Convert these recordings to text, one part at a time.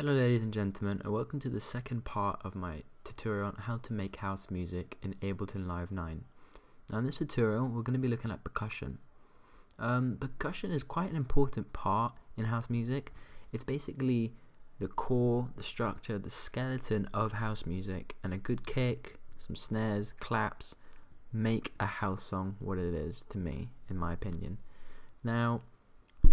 Hello ladies and gentlemen, and welcome to the second part of my tutorial on how to make house music in Ableton Live 9. Now in this tutorial we're going to be looking at percussion. Percussion is quite an important part in house music. It's basically the core, the structure, the skeleton of house music, and a good kick, some snares, claps make a house song what it is to me, in my opinion. Now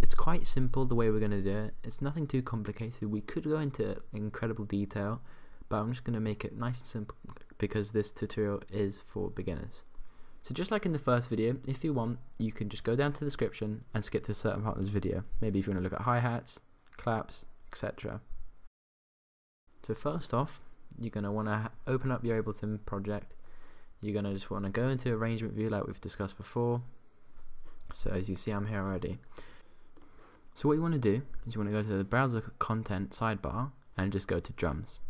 it's quite simple the way we're going to do it. It's nothing too complicated. We could go into incredible detail, but I'm just going to make it nice and simple because this tutorial is for beginners. So just like in the first video, if you want, you can just go down to the description and skip to a certain part of this video. Maybe if you want to look at hi-hats, claps, etc. So first off, you're going to want to open up your Ableton project. You're going to just want to go into arrangement view like we've discussed before. So as you see, I'm here already. So what you want to do is you want to go to the browser content sidebar and just go to drums.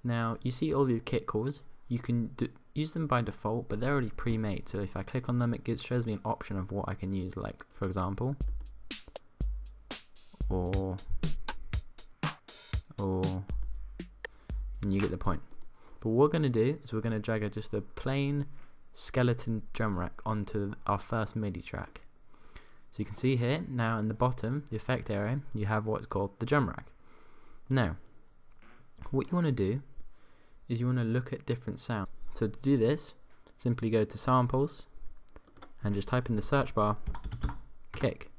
Now you see all these kit calls. You can use them by default, but they're already pre-made. So if I click on them, it shows me an option of what I can use, like for example, or, and you get the point. But what we're going to do is we're going to drag just a plain skeleton drum rack onto our first MIDI track. So you can see here, now in the bottom, the effect area, you have what's called the drum rack. Now, what you want to do is you want to look at different sounds. So to do this, simply go to samples and just type in the search bar, kick.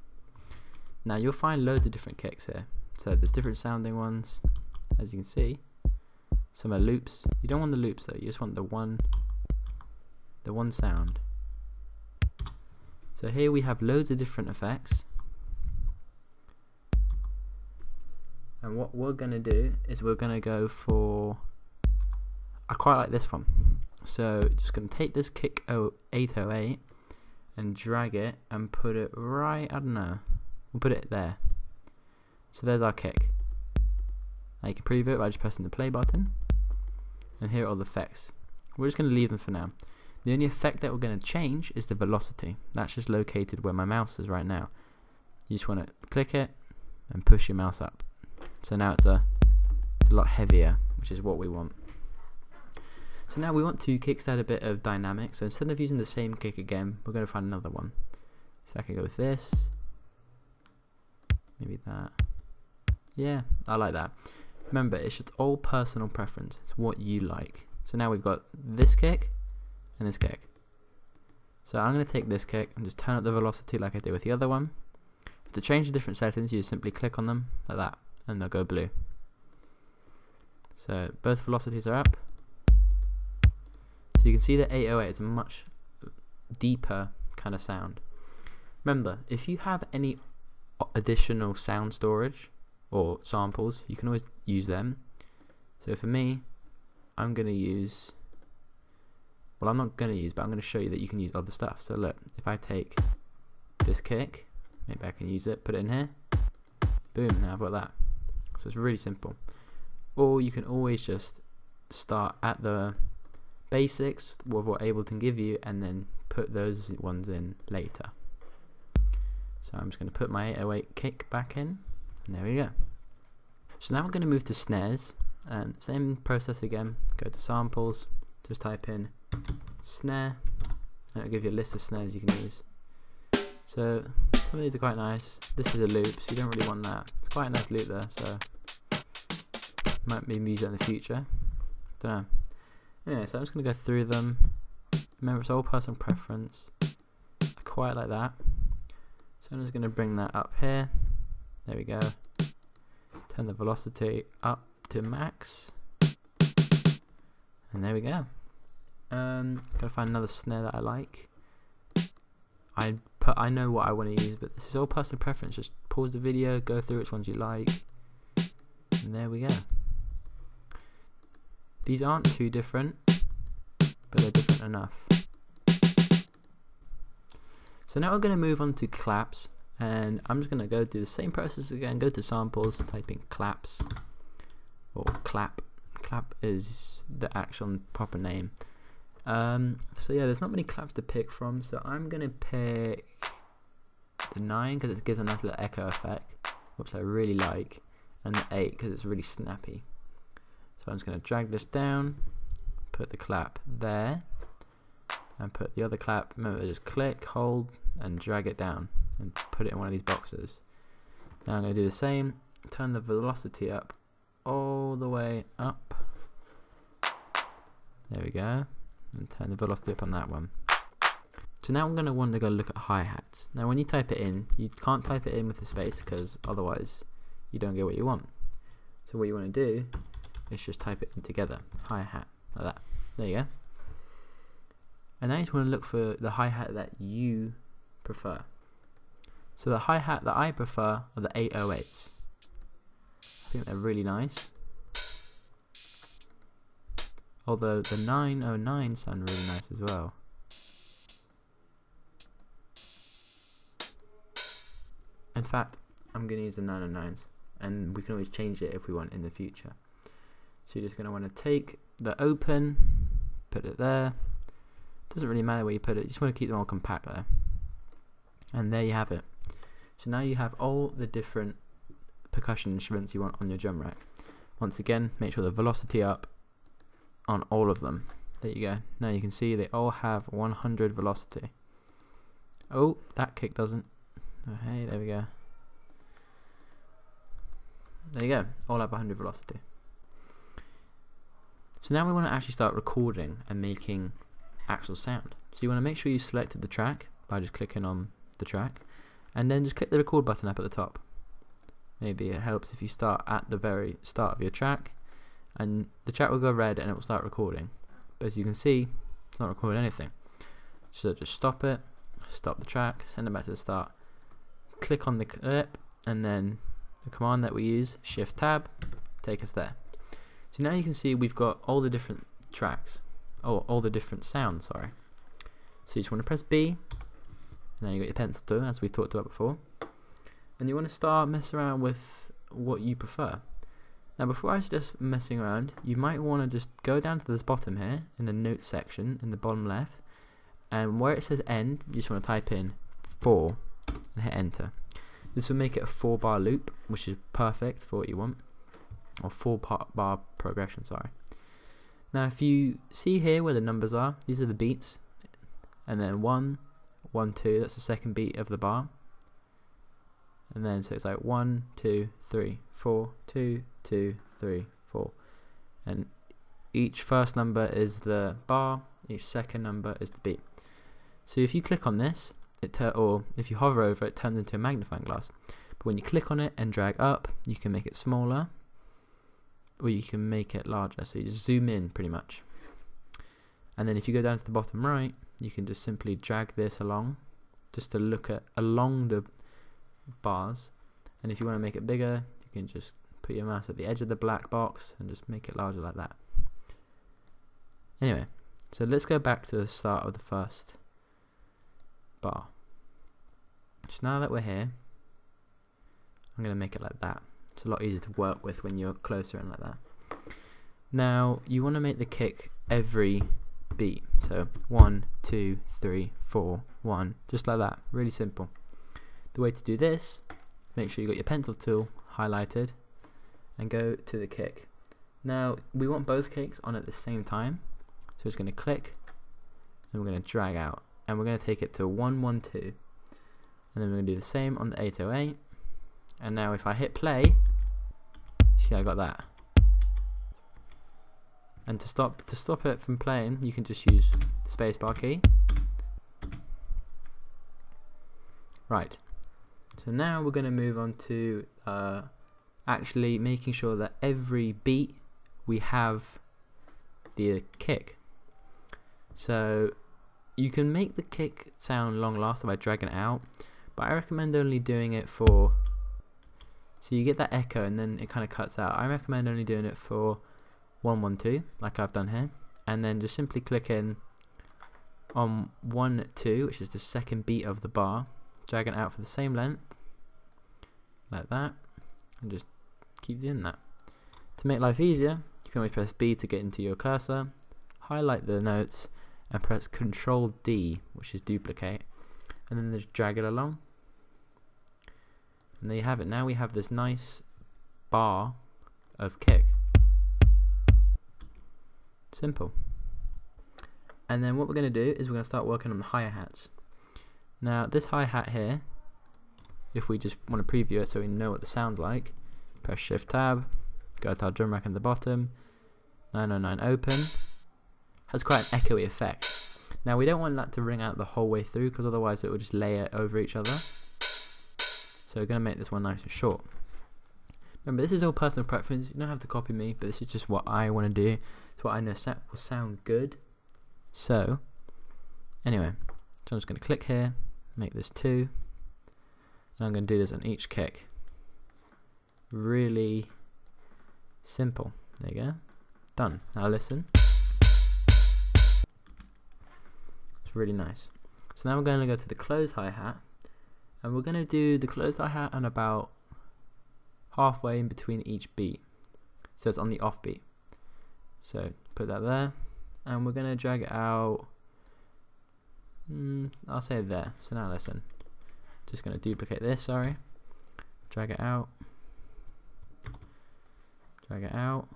Now you'll find loads of different kicks here. So there's different sounding ones, as you can see. Some are loops. You don't want the loops though, you just want the one sound. So here we have loads of different effects, and what we're going to do is we're going to go for, I quite like this one, so just going to take this kick 808 and drag it and put it right, I don't know, we'll put it there. So there's our kick. Now you can preview it by just pressing the play button, and here are all the effects. We're just going to leave them for now. The only effect that we're going to change is the velocity. That's just located where my mouse is right now. You just want to click it and push your mouse up. So now it's a lot heavier, which is what we want. So now we want to kickstart a bit of dynamic. So instead of using the same kick again, we're going to find another one. So I can go with this. Maybe that. Yeah, I like that. Remember, it's just all personal preference. It's what you like. So now we've got this kick and this kick. So I'm going to take this kick and just turn up the velocity like I did with the other one. To change the different settings, you just simply click on them like that and they'll go blue. So both velocities are up. So you can see that 808 is a much deeper kind of sound. Remember, if you have any additional sound storage or samples, you can always use them. So for me, I'm going to use, well, I'm not going to use, but I'm going to show you that you can use other stuff. So look, if I take this kick, maybe I can use it, put it in here, boom, now I've got that. So it's really simple. Or you can always just start at the basics with what Ableton give you and then put those ones in later. So I'm just going to put my 808 kick back in, and there we go. So now we're going to move to snares, and same process again, go to samples, just type in snare, and it'll give you a list of snares you can use. So some of these are quite nice. This is a loop, so you don't really want that. It's quite a nice loop there, so might maybe use it in the future. Don't know. Anyway, so I'm just going to go through them. Remember, it's all personal preference. I quite like that. So I'm just going to bring that up here. There we go. Turn the velocity up to max. And there we go. Gotta find another snare that I like. I know what I want to use, but this is all personal preference. Just pause the video, go through which ones you like, and there we go. These aren't too different, but they're different enough. So now we're going to move on to claps, and I'm just going to go do the same process again. Go to samples, type in claps or clap. Clap is the actual proper name. So yeah, there's not many claps to pick from, so I'm gonna pick the 9 because it gives a nice little echo effect, which I really like, and the 8 because it's really snappy. So I'm just going to drag this down, put the clap there, and put the other clap. Remember, just click, hold, and drag it down and put it in one of these boxes. Now I'm going to do the same, turn the velocity up all the way up. There we go, and turn the velocity up on that one. So now I'm going to want to go look at hi-hats. Now when you type it in, you can't type it in with the space because otherwise you don't get what you want. So what you want to do is just type it in together, hi-hat, like that. There you go. And now you just want to look for the hi-hat that you prefer. So the hi-hat that I prefer are the 808s. I think they're really nice. Although the 909s sound really nice as well. In fact, I'm going to use the 909s, and we can always change it if we want in the future. So you're just going to want to take the open, put it there. Doesn't really matter where you put it, you just want to keep them all compact there. And there you have it. So now you have all the different percussion instruments you want on your drum rack. Once again, make sure the velocity up on all of them. There you go. Now you can see they all have 100 velocity. Oh, that kick doesn't. Oh, hey, there we go. There you go. All have 100 velocity. So now we want to actually start recording and making actual sound. So you want to make sure you selected the track by just clicking on the track, and then just click the record button up at the top. Maybe it helps if you start at the very start of your track, and the track will go red and it will start recording. But as you can see, it's not recording anything. So just stop it, stop the track, send it back to the start, click on the clip, and then the command that we use, Shift Tab, take us there. So now you can see we've got all the different tracks, all the different sounds, sorry. So you just want to press B, and then you got your pencil tool, as we've talked about before, and you want to start messing around with what you prefer. Now before I suggest messing around, you might want to just go down to this bottom here, in the notes section, in the bottom left, and where it says end, you just want to type in 4, and hit enter. This will make it a 4-bar loop, which is perfect for what you want, or 4-bar progression, sorry. Now if you see here where the numbers are, these are the beats, and then 1, 1, 2, that's the second beat of the bar, and then so it's like 1, 2, 3, 4, 2, 2, 3, 4, and each first number is the bar, each second number is the beat. So if you click on this, or if you hover over it, it turns into a magnifying glass. But when you click on it and drag up, you can make it smaller, or you can make it larger. So you just zoom in pretty much. And then if you go down to the bottom right, you can just simply drag this along, just to look at along the bars. And if you want to make it bigger, you can just put your mouse at the edge of the black box and just make it larger like that. Anyway, so let's go back to the start of the first bar. So now that we're here, I'm going to make it like that. It's a lot easier to work with when you're closer and like that. Now you want to make the kick every beat, so 1, 2, 3, 4, 1, just like that, really simple. The way to do this, make sure you got your pencil tool highlighted and go to the kick. Now we want both kicks on at the same time, so it's going to click and we're going to drag out, and we're going to take it to 1, 1, 2, and then we're going to do the same on the 808. And now if I hit play, see I got that. And to stop it from playing, you can just use the spacebar key. Right. So now we're going to move on to actually making sure that every beat we have the kick. So you can make the kick sound long lasting by dragging it out, but I recommend only doing it for, so you get that echo and then it kind of cuts out. I recommend only doing it for 1, 1, 2, like I've done here, and then just simply click in on 1, 2, which is the second beat of the bar, dragging it out for the same length, like that, and just keep doing that. To make life easier, you can always press B to get into your cursor, highlight the notes, and press Control D, which is duplicate, and then just drag it along. And there you have it. Now we have this nice bar of kick. Simple. And then what we're going to do is we're going to start working on the hi-hats. Now this hi-hat here, if we just want to preview it so we know what the sound's like, press Shift Tab, go to our drum rack at the bottom, 909 open, has quite an echoey effect. Now we don't want that to ring out the whole way through because otherwise it will just layer over each other. So we're going to make this one nice and short. Remember, this is all personal preference, you don't have to copy me, but this is just what I want to do. It's what I know will sound good. So, anyway, so I'm just going to click here, make this 2, and I'm going to do this on each kick. Really simple. There you go. Done. Now listen. It's really nice. So now we're going to go to the closed hi-hat, and we're going to do the closed hi-hat on about halfway in between each beat. So it's on the off beat. So put that there, and we're going to drag it out, I'll say there. So now listen. Just going to duplicate this, sorry. Drag it out. Drag it out.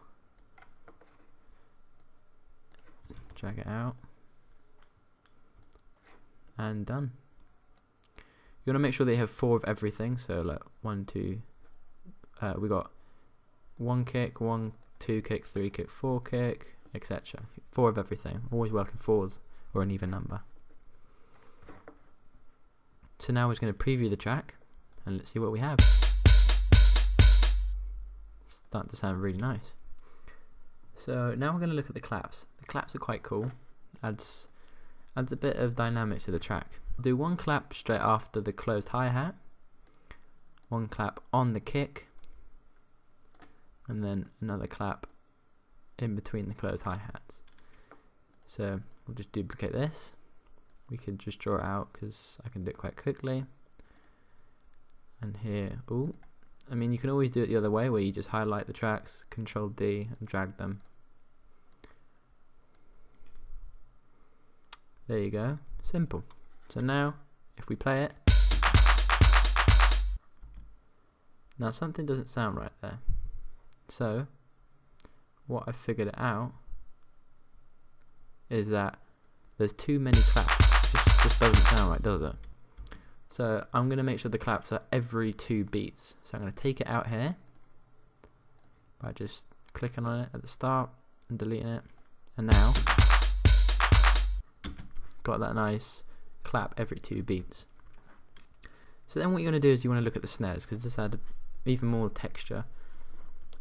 Drag it out. And done. You want to make sure that you have 4 of everything. So like 1, 2, we got 1 kick, 1, 2 kick, 3 kick, 4 kick, etc. 4 of everything. Always work in 4s or an even number. So now we're just going to preview the track and let's see what we have. It's starting to sound really nice. So now we're going to look at the claps. The claps are quite cool. Adds a bit of dynamics to the track. Do 1 clap straight after the closed hi-hat, 1 clap on the kick, and then another clap in between the closed hi-hats. So we'll just duplicate this. We can just draw it out because I can do it quite quickly. And here, ooh, I mean you can always do it the other way where you just highlight the tracks, Control D and drag them. There you go, simple. So now, if we play it, now something doesn't sound right there. So, what I figured it out is that there's too many claps. Just doesn't sound right, does it? So I'm going to make sure the claps are every 2 beats. So I'm going to take it out here by just clicking on it at the start and deleting it. And now, got that nice clap every 2 beats. So then what you're going to do is you want to look at the snares because this had even more texture.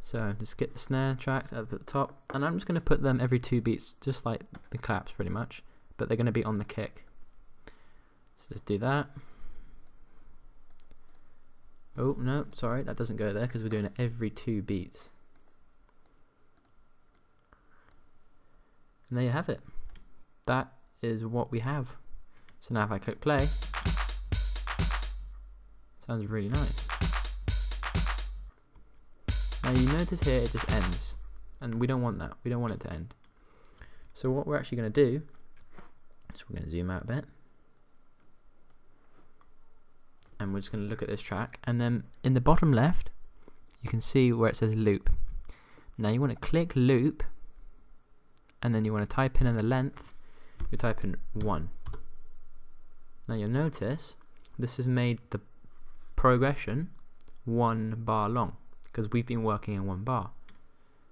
So just get the snare tracks at the top, and I'm just going to put them every 2 beats just like the claps pretty much, but they're going to be on the kick. So just do that. Oh no, sorry, that doesn't go there because we're doing it every 2 beats. And there you have it. That is what we have. So now if I click play, sounds really nice. Now you notice here it just ends, and we don't want that. We don't want it to end. So what we're actually going to do is we're going to zoom out a bit, and we're just going to look at this track, and then in the bottom left you can see where it says loop. Now you want to click loop, and then you want to type in the length. You type in 1. Now you'll notice this has made the progression 1 bar long because we've been working in 1 bar.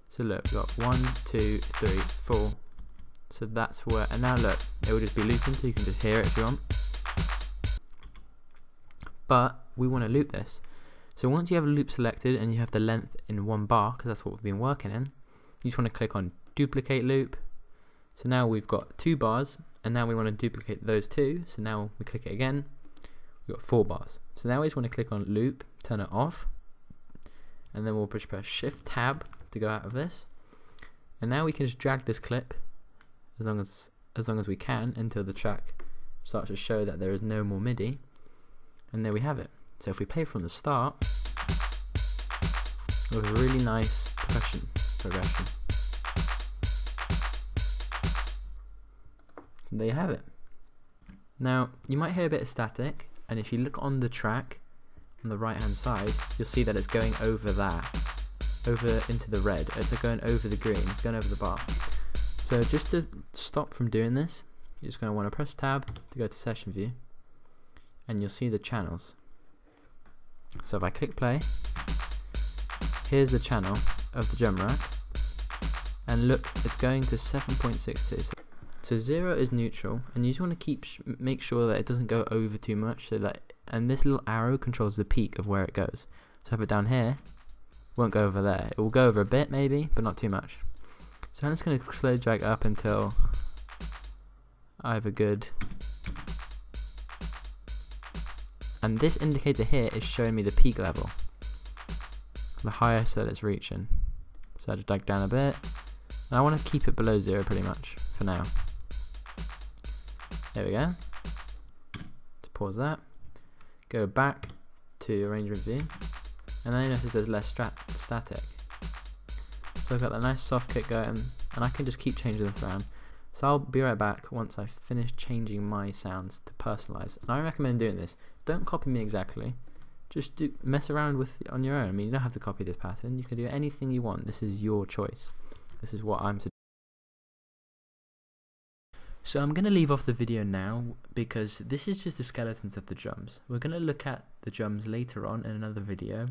So look, we've got 1, 2, 3, 4. So that's where, and now look, it will just be looping, so you can just hear it if you want. But we want to loop this. So once you have a loop selected and you have the length in 1 bar, because that's what we've been working in, you just want to click on duplicate loop. So now we've got 2 bars, and now we want to duplicate those 2. So now we click it again, we've got 4 bars. So now we just want to click on loop, turn it off, and then we'll press Shift Tab to go out of this. And now we can just drag this clip as long as we can until the track starts to show that there is no more MIDI. And there we have it. So if we play from the start, we have a really nice percussion progression. So there you have it. Now you might hear a bit of static, and if you look on the track on the right hand side, you'll see that it's going over that. over into the red. It's going over the green. It's going over the bar. So just to stop from doing this, you're just going to want to press tab to go to session view, and you'll see the channels. So if I click play, here's the channel of the drum rack, and look, it's going to 7.62. So 0 is neutral, and you just want to make sure that it doesn't go over too much, so that, and this little arrow controls the peak of where it goes. So if I put it down here, it won't go over there. It will go over a bit maybe, but not too much. So I'm just going to slow drag up until I have a good, and this indicator here is showing me the peak level, the highest that it's reaching. So I just drag down a bit, and I want to keep it below 0 pretty much for now. There we go. To pause that, go back to arrangement view, and then you notice there's less static. So I've got that nice soft kick going, and I can just keep changing this around. So I'll be right back once I finish changing my sounds to personalize. And I recommend doing this. Don't copy me exactly. Just mess around with it on your own. I mean, you don't have to copy this pattern. You can do anything you want. This is your choice. This is what I'm suggesting. So I'm going to leave off the video now because this is just the skeletons of the drums. We're going to look at the drums later on in another video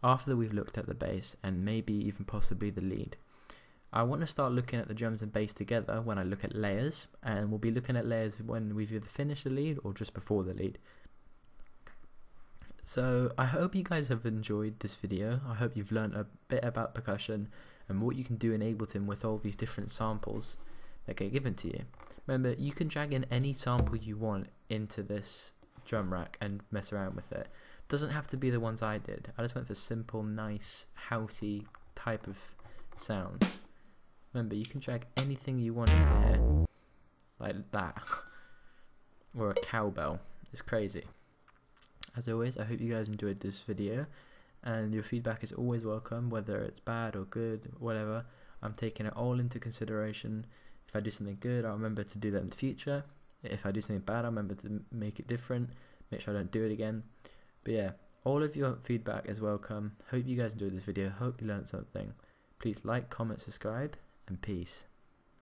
after we've looked at the bass and maybe even possibly the lead. I want to start looking at the drums and bass together when I look at layers, and we'll be looking at layers when we've either finished the lead or just before the lead. So I hope you guys have enjoyed this video. I hope you've learned a bit about percussion and what you can do in Ableton with all these different samples that get given to you. Remember, you can drag in any sample you want into this drum rack and mess around with it. Doesn't have to be the ones I did. I just went for simple, nice, housey type of sounds. Remember, you can drag anything you want into here, like that, or a cowbell. It's crazy. As always, I hope you guys enjoyed this video, and your feedback is always welcome, whether it's bad or good, whatever. I'm taking it all into consideration. If I do something good, I'll remember to do that in the future. If I do something bad, I'll remember to make it different, make sure I don't do it again. But yeah, all of your feedback is welcome. Hope you guys enjoyed this video. Hope you learned something. Please like, comment, subscribe, and peace.